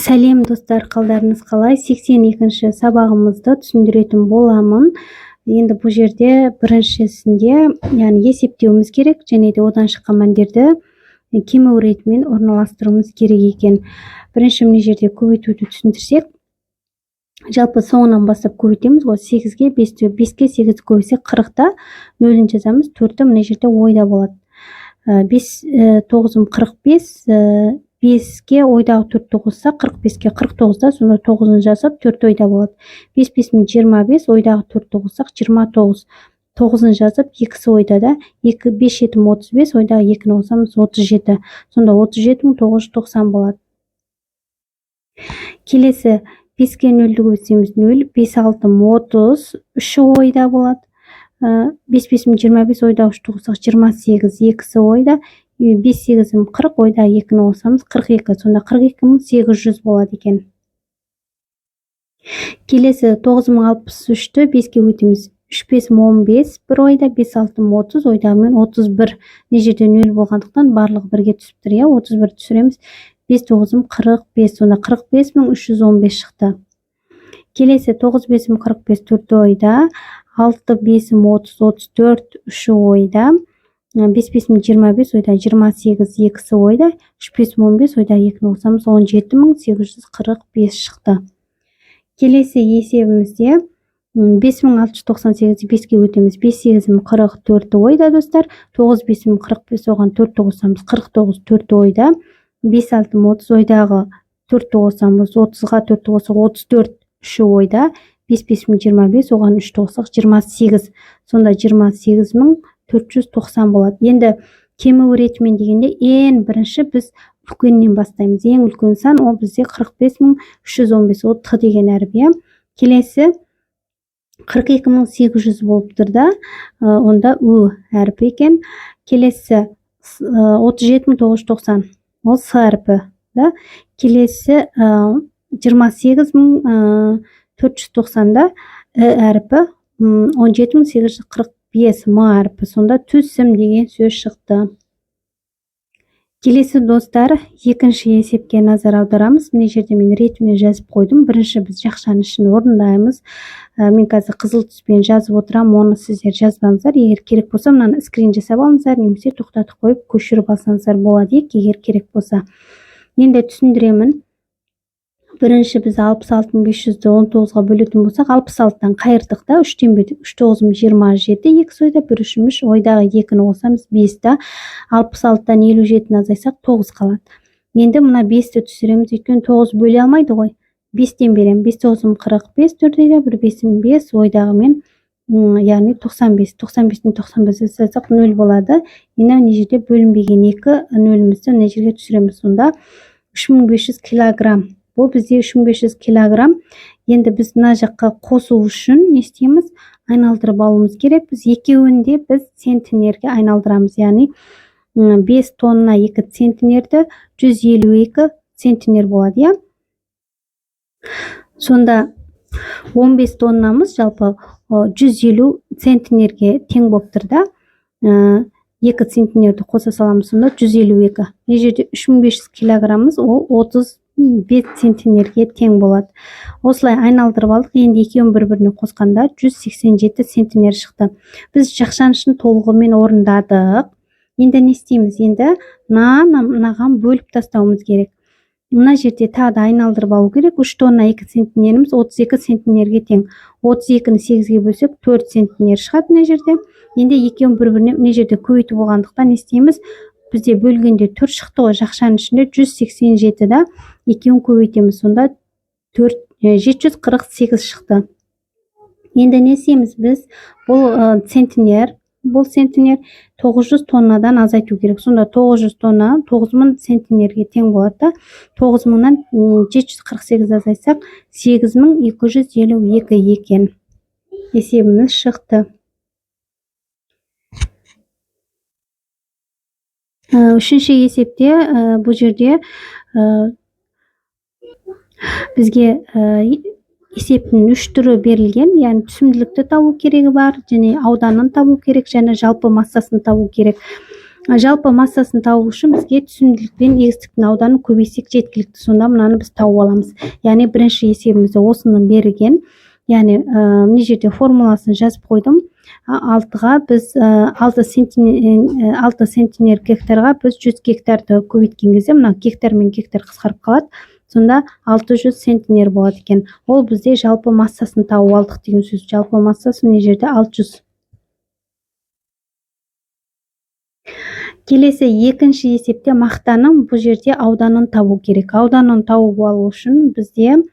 Сәлем достар, қалдарыңыз қалай? 82-ші сабағымызды түсіндіретін боламын. Енді бұл жерде біріншісінде, яғни есептеуіміз керек, және де одан шыққан мәндерді кему ретімен орналастыруымыз керек екен. Бірінші мына жерде көбейтуді түсіндірсек, жалпы соңынан бастап көбейтеміз ғой. 8-ге 5-ке 8 көбейсек 40-та 0-ін жазамыз, 4-ті мына жерде ойда болады. 5 9 45, 5-ке ойдағы 4-ті қосса 45-ке 49-да, сонда 9-ын жазып 4 ойда болады. 5 5 25, ойдағы 4-ті қоссақ 29. 9-ын жазып 2-сі ойда да, 5 7 35, ойдағы 2-ні қосамыз 37. Сонда 37.990 болады. Келесі 5-ке 0-ді көбейтсеміз 0, 5 6 30, 3-і ойда болады. 5 5 25, ойдағы 3-ті қоссақ 28, 2-сі ойда. 5 8 40, ойда 2-ні қосамыз 42, сонда 42.800 болады екен. Келесі 9063-ті 5-ке өтеміз. 3 5 15, бір ойда, 5 6 30, ойдағымен 31. Не жерде 0 болғандықтан барлығы бірге түсіп тұр, 31 түсіреміз. 5 9 45, сонда 45.315 шықты. Келесі 9 5 45, 4 ойда, 6 5 30 34, 3 ойда. 5 5 25, ойда 28, 2-сі ойда. 3 5 15, ойда 2-ні қосамыз 17.845 шықты. Келесі есебімізде 5698, 5-ке өтеміз. 5 8 44 ойда достар. 9 5 45, оған 4-ті қосамыз 49, 4 ойда. 5 6 30, ойдағы 4-ті қосамыз 30-ға 4-ті қосақ 34, 3 ойда. 5 5 25, оған 3-ті қосақ 28, сонда 28.490 болады. Енді кему ретімен дегенде ең бірінші біз үлкеннен бастаймыз. Ең үлкен сан ол бізде 45.315, ол Т деген әріп. Келесі 42.800 болып тұр да, онда Ү әріпі екен. Келесі 37.990, ол С әріпі. Келесі 28.490-да Ү әріпі, 17.845 М әріпі, сонда түсім деген сөз шықты. Келесі достар, екінші есепке назар аударамыз. Міне жерде мен ретімен жазып қойдым. Бірінші біз жақшаның ішін орындаймыз. Мен қазір қызыл түспен жазып отырам, оны сіздер жазбаңыздар. Егер керек болса, мынаны скрин жасап алыңыздар, немесе тоқтатып қойып көшіріп алсаңыздар болады, егер керек болса. Енді түсіндіремін. Бірінші біз 66.500-ді 19-ға бөлетін болсақ, 66-тан қайырдық та, 3-тен бөлдік. 3 9 27, 2 ойда, 1 3, ойдағы 2-ні қосамыз 5-та. 66-тан 57-ні азайсақ 9 қалады. Енді мұна 5-ті түсіреміз, өйткені 9 бөле алмайды ғой. 5-тен берем. 5 9 45, 4 ойда, 1 5 5, ойдағы мен, яғни 95. 95-тен 95 азайсақ 0 болады. Енді мына жерде бөлінбеген 2 0-імізді мына жерге түсіреміз. Сонда 3500 килограмм. Бұл бізде 3500 килограмм. Енді біз мына жаққа қосу үшін не істейміз? Айналдырып алуымыз керек. Біз екеуінде біз центнерге айналдырамыз. Яғни 5 тонна 2 центнерді 152 центнер болады. Сонда 15 тоннамыз жалпы 150 центнерге тең болып тұр да. 2 центнерді қоса саламыз, сонда 152. Не жерде 3500 килограммыз, ол 35 центнерге тең болады. Осылай айналдырып алдық. Енді екеуін бір-біріне қосқанда 187 центнер шықты. Біз жақшаның ішін толығымен орындадық. Енді не істейміз? Енді мынаған бөліп тастауымыз керек. Мына жерде тағы да айналдырып алу керек. 3 тонна 2 центнеріміз 32 центнерге тең. 32-ні 8-ге бөлсек 4 центнер шығады мына жерде. Енді екеуін бір-біріне мына жерде көбейту болғандықтан не істейміз? Бізде бөлгенде 4 шықты ғой, жақшаның ішінде 187-да екеуін көбейтеміз, сонда 748 шықты. Енді не істейміз біз? Бұл центнер 900 тоннадан азайту керек. Сонда 900 тонна 9000 центнерге тең болады. 9000-нан 748 азайсақ 8252 екен. Есебіміз шықты. Үшінші есепте бұл жерде бізге есептің 3 түрі берілген, яғни түсімділікті табу керегі бар, және ауданын табу керек, және жалпы массасын табу керек. жалпы массасын табу үшін бізге түсімділік пен егістіктің ауданын көбейтсек жеткілікті. Сонда мынаны біз тауып аламыз. Яғни бірінші есебімізде осының берілген. Яғни мына жерде формуласын жазып қойдым. 6-ға біз 6 центнер гектарға біз 100 гектарды көбейткен кезде мына гектар мен гектар қысқарып қалады. Сонда 600 центнер болады екен. Ол бізде жалпы массасын тауып алдық деген сөз. Жалпы массасы мына жерде 600. Келесі екінші есепте мақтаның бұл жерде ауданын табу керек. Ауданын тауып алу үшін бізде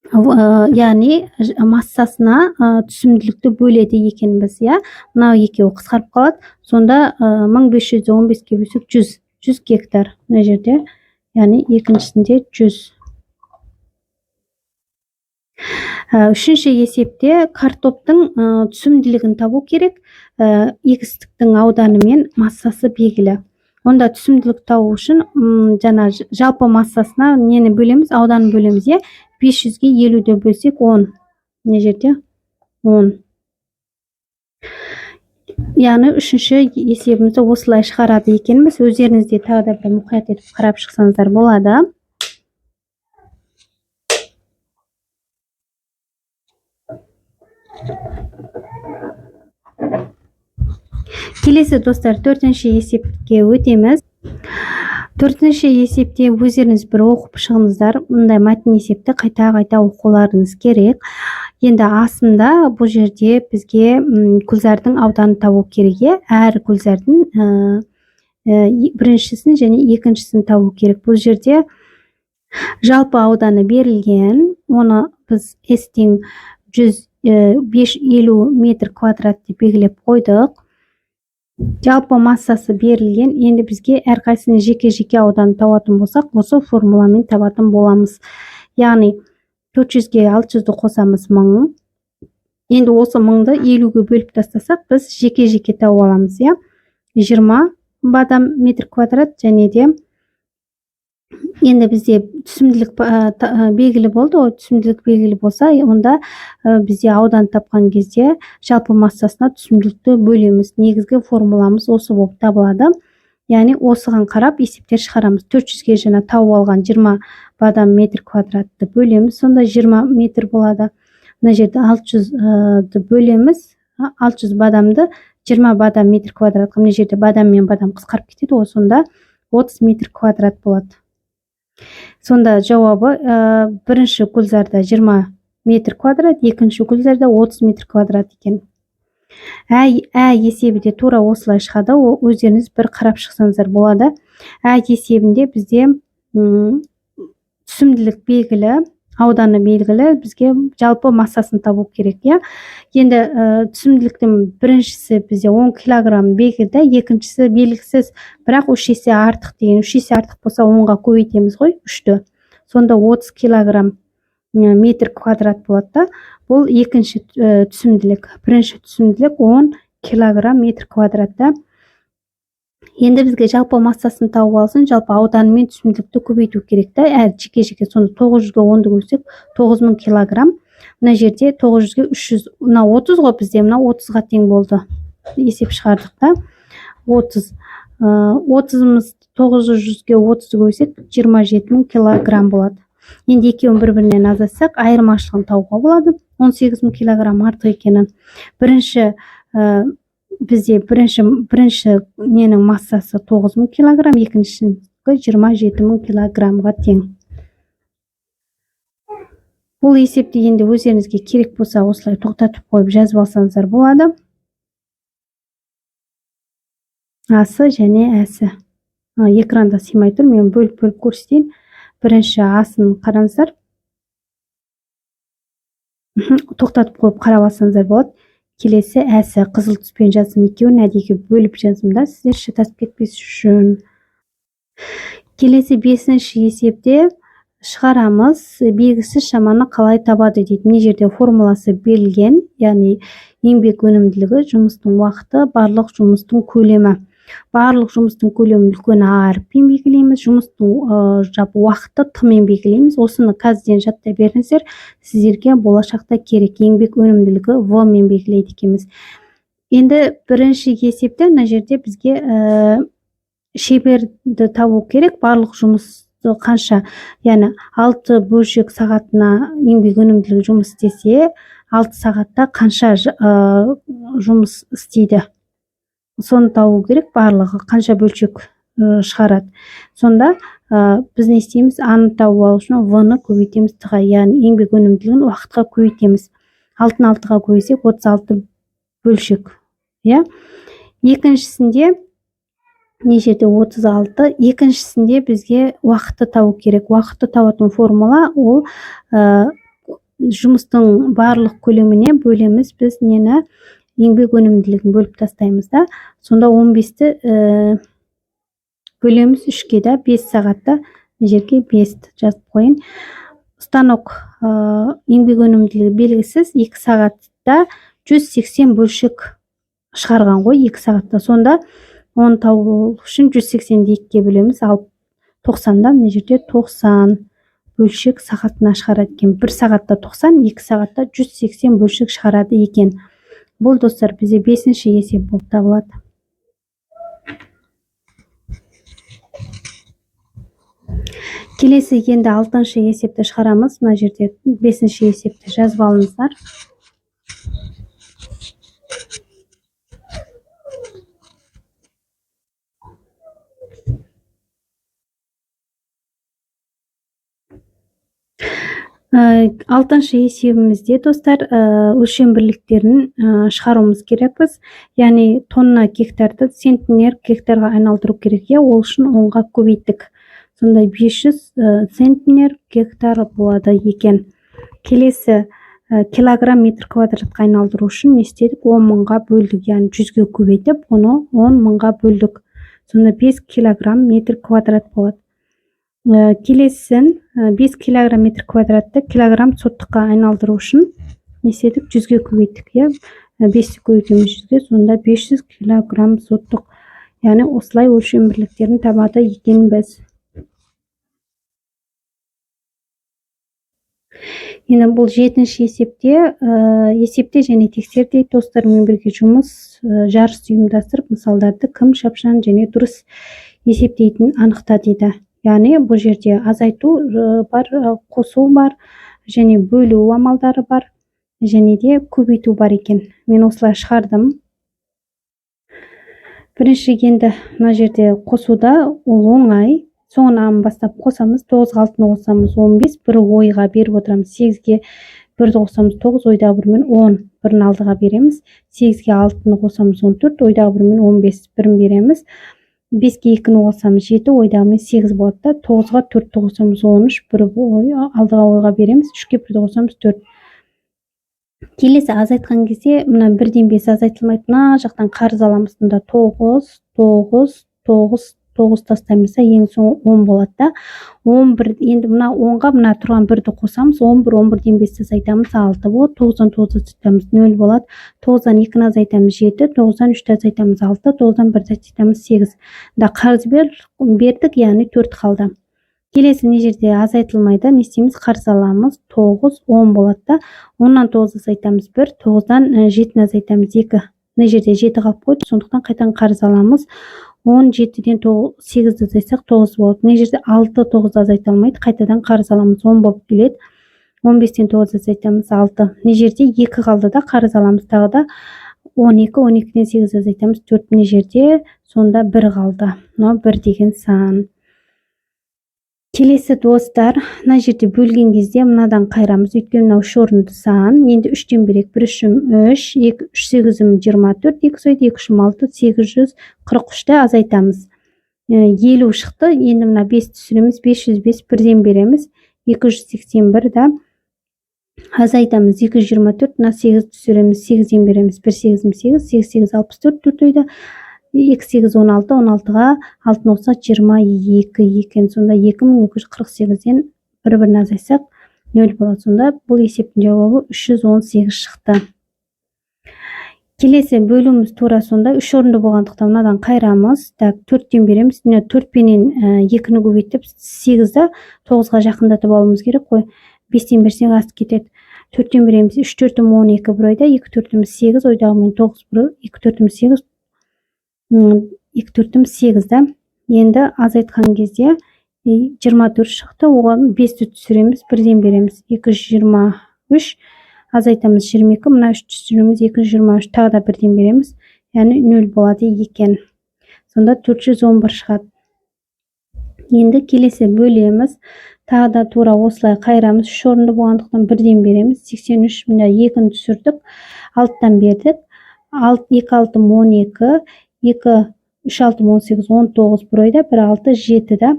яғни массасына түсімділікті бөледі екенбіз, иә. Мынау екеуі қысқарып қалады. Сонда 1515-ке бөлсек 100 гектар мына жерде. Яғни екіншісінде 100. Үшінші есепте картоптың түсімділігін табу керек. Егістіктің ауданы мен массасы белгілі. Онда түсімділік табу үшін жаңа жалпы массасына нені бөлеміз? Ауданын бөлеміз, е. 500-ге 50-ді бөлсек 10. Не жерде? 10. Яғни үшінші есебімізді осылай шығарады екенбіз. Өздеріңізде тағы да бір мұқият етіп қарап шықсаңыздар болады. Келесі достар, төртінші есепке өтеміз. Төртінші есепте өздеріңіз бір оқып шығыңыздар. Мұндай мәтін есепті қайта оқуларыңыз керек. Енді асында бұл жерде бізге гүлзардың ауданын табу керек. Әр гүлзардың біріншісін және екіншісін табу керек. Бұл жерде жалпы ауданы берілген. Оны біз S-тең 150 метр квадрат деп белгілеп қойдық. Жалпы массасы берілген. Енді бізге әрқайсының жеке ауданын табатын болсақ, осы формуламен табатын боламыз. Яғни 400-ге 600-ді қосамыз 1000. Енді осы 1000-ды 50-ге бөліп тастасақ, біз жеке тауып аламыз, иә. 20 бадам метр квадрат және де енді бізде түсімділік белгілі болды. Түсімділік белгілі болса, онда бізде аудан тапқан кезде жалпы массасына түсімділікті бөлеміз. Негізгі формуламыз осы болып табылады. Яғни осыған қарап есептер шығарамыз. 400-ге жаңа тауып алған 20 бадам метр квадратты бөлеміз. Сонда 20 метр болады. Мына жерде 600-ды бөлеміз. 600 бадамды 20 бадам метр квадратқа. Мына жерде бадам мен бадам қысқарып кетеді. Сонда 30 метр квадрат болады. Сонда жауабы бірінші гүлзарда 20 метр квадрат, екінші гүлзарда 30 метр квадрат екен. Есебі де тура осылай шығады. Өздеріңіз бір қарап шықсаңыздар болады. Есебінде бізде түсімділік белгілі, ауданы белгілі, бізге жалпы массасын табу керек, иә. Енді түсімділіктің біріншісі бізде 10 килограмм белгілі, екіншісі белгісіз, бірақ 3 есе артық деген. 3 есе артық болса 10-ға көбейтеміз ғой, 3-ті. Сонда 30 килограмм метр квадрат болады. Бұл екінші түсімділік. Бірінші түсімділік 10 килограмм метр квадратта. Енді бізге жалпы массасын тауып алсын, жалпы ауданы мен түсімділікті көбейту керек та. Жеке. Сонда 900-ге 10-ды бөлсек 9000 килограмм. Мына жерде 900-ге 300, мына 30 ғой бізде, мына 30-ға тең болды. Есеп шығардық та. 30-ымыз 900-ге 30-ды бөлсек 27000 килограмм болады. Енді екеуін бір-бірінен азайтсақ, айырмашылығын табуға болады. 18000 килограмм артық екенін. Бізде бірінші ненің массасы 9000 килограмм, екіншісі 27000 килограммға тең. Бұл есепті енді өздеріңізге керек болса осылай тоқтатып қойып жазып алсаңыздар болады. Асы және әсі. Экранда сыймай тұр, мен бөліп көрсетейін. Бірінші асын қараңыздар. Тоқтатып қойып қарап алсаңыздар болады. Келесі әсі қызыл түспен жазым, екеуін әдейі бөліп жазымда, сіздер шатасып кетпес үшін. Келесі 5-ші есепте шығарамыз, белгісіз шаманы қалай табады дейді. Мына жерде формуласы берілген, яғни еңбек өнімділігі, жұмыстың уақыты, барлық жұмыстың көлемі. Барлық жұмыстың көлемін үлкен А әріппен белгілейміз, жұмыстың жалпы уақыты Т-мен белгілейміз. Осыны қазірден жаттай беріңіздер. Сіздерге болашақта керек еңбек өнімділігі В-мен белгілейді екенбіз. Енді бірінші есепте мына жерде бізге шеберді табу керек. Барлық жұмысты қанша, яғни 6 бөлшек сағатына еңбек өнімділігі жұмыс істесе, 6 сағатта қанша жұмыс істейді. Соны табу керек, барлығы қанша бөлшек шығарады. Сонда біз не істейміз? А-ны тауып алу үшін В-ны көбейтеміз Т-ға, яғни еңбек өнімділігін уақытқа көбейтеміз. 6-ны 6-ға көбейтсек 36 бөлшек. Екіншісінде не жерде 36, екіншісінде бізге уақытты табу керек. Уақытты табатын формула ол жұмыстың барлық көлеміне бөлеміз біз нені? Еңбек өнімділігін бөліп тастаймыз да. Сонда 15-ті бөлеміз 3-ке да, 5 сағатта жерге 5-ті жазып қойын. Станок еңбек өнімділігі белгісіз, 2 сағатта 180 бөлшек шығарған ғой, 2 сағатта. Сонда оны табу үшін 180-ді 2-ке бөлеміз, ал 90-да мына жерде 90 бөлшек сағатына шығарады екен. 1 сағатта 90, 2 сағатта 180 бөлшек шығарады екен. Бұл достар бізде 5-ші есеп болып табылады. Келесі енді 6-шы есепті шығарамыз. Мына жерде 5-ші есепті жазып алыңыздар. Алтыншы есебімізде достар өлшем бірліктерін шығаруымыз керекпіз. Яғни тонна гектарды центнер гектарға айналдыру керек. Ол үшін 10-ға көбейттік. Сонда 500 центнер гектар болады екен. Келесі килограмм метр квадратқа айналдыру үшін не істедік? 10 мыңға бөлдік, яғни 100-ге көбейтіп, оны 10 мыңға бөлдік. Сонда 5 килограмм метр квадрат болады. Келесін 5 килограмм метр квадратты килограмм соттыққа айналдыру үшін не істедік? 100-ге көбейттік. 5-ті көбейтеміз 100-ге, сонда 500 килограмм соттық. Яғни осылай өлшем бірліктерін табады екен біз. Енді бұл 7-ші есепте және тексерде достармен бірге жұмыс жарыс ұйымдастырып, мысалдарды кім шапшаң және дұрыс есептейтінін анықта дейді. Яғни бұл жерде азайту бар, қосу бар, және бөлу амалдары бар, және де көбейту бар екен. Мен осылай шығардым. Бірінші енді мына жерде қосуда ол оңай. Соңынан бастап қосамыз. 9-ға 6-ны қосамыз 15, 1 ойға беріп отырамыз. 8-ге 1-ді қосамыз 9, ойдағы 1-мен 10, 1-ні алдыға береміз. 8-ге 6-ны қосамыз 14, ойдағы 1-мен 15, 1-ін береміз. 5-ге 2-ні қосамыз 7, ойдағы мен 8 болады. 9-ға 4-ті қосамыз 13, 1 алдыға ойға береміз. 3-ге 1-ді қосамыз 4. Келесі азайтқан кезде мына 1-ден 5 азайтылмайды. Мына жақтан қарыз аламыз. Мұнда 9, 9, 9, 9 тастаймызда ең соң 10 болады да. 11, енді мына 10-ға мына тұрған 1-ді қосамыз. 11, 11-ден 5-ті азайтамыз 6 болады. 9-дан 9-ды азайтамыз 0 болады. 9-дан 2-ні азайтамыз 7, 9-дан 3-ті азайтамыз 6, 9-дан 1-ді азайтамыз 8. Да қарыз бердік, яғни 4 қалды. Келесі не жерде азайтылмайды, не істейміз? Қарыз аламыз 9, 10 болады да. 10-нан 9-ды азайтамыз 1, 9-дан 7-ні азайтамыз 2. Не жерде 7 қалып қойды, сондықтан қайтадан қарыз аламыз. 17-ден 8-ді азайтсақ 9 болады. Не жерде 6, 9-ды азайталмайды, қайтадан қарыз аламыз 10 болып келеді. 15-ден 9-ды азайтамыз 6. Не жерде 2 қалды да, қарыз аламыз тағы да 12, 12-ден 8-ді азайтамыз 4. Не жерде сонда 1 қалды. Мынау 1 деген сан. Келесі достар, мына жерде бөлген кезде мынадан қайрамыз. Өйткені мынау үш орынды сан. Енді 3-тен берек 1 3-ім 3, 2 3 8-ім 24, 2 сойды 2 3-ім 6, 843-ті азайтамыз. 50 шықты. Енді мына 5-ті түсіреміз. 505 1-ден береміз. 281 да азайтамыз. 224, мына 8-ті түсіреміз. 8-ден береміз. 1 8-ім 8, 8 8 64 4 ойда. 2 8 16, 16-ға 6-ны қоссақ 22 екен. Сонда 2248-ден 1-1-ін азайтсақ 0 болады. Сонда бұл есептің жауабы 318 шықты. Келесі бөлуіміз тура сонда 3 орынды болғандықтан мынадан қайрамыз. 4-тен береміз. 4-пенен 2-ні көбейтіп 8-ді 9-ға жақындатып алуымыз керек қой. 5-тен берсек асып кетеді. 4-тен береміз. 3 4-ім 12 бір ойда, 2 4-іміз 8, ойдағымен 9 бір, 2 4-іміз 8, 2 4-ім 8 да. Енді азайтқан кезде 24 шықты, оған 5-ті түсіреміз, 1-ден береміз. 223, азайтамыз 22, мына 3 түсіреміз, 223, тағы да 1-ден береміз. Яғни 0 болады екен. Сонда 411 шығады. Енді келесі бөлеміз. Тағы да тура осылай қайырамыз. 3 орынды болғандықтан 1-ден береміз. 83, мында 2-ні түсірдік. 6-тан бердік. 2 6-ым 12, 2 3 6-ым 18, 19 бір ойда, 1 6 7 да.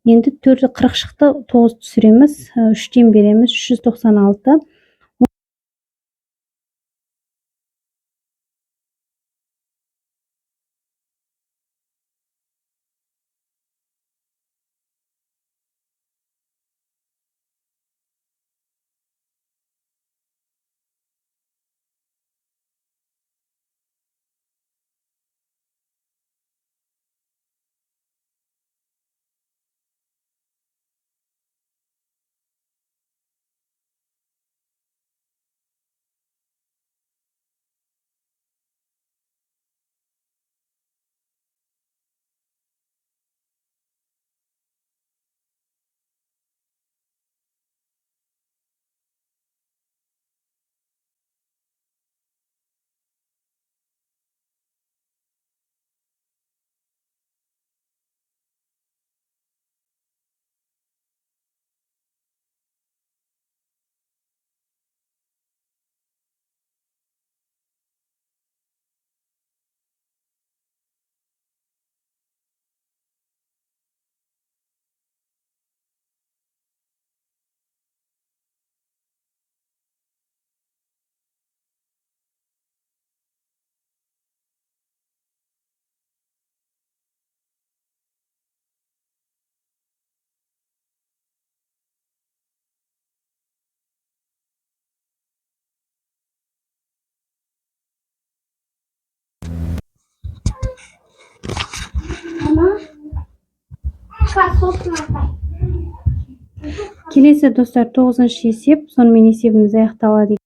Енді 4 40 шықты, 9 түсіреміз. 3-тен береміз. 396. Келесі достар 9-шы есеп, сонымен есебіміз аяқталады.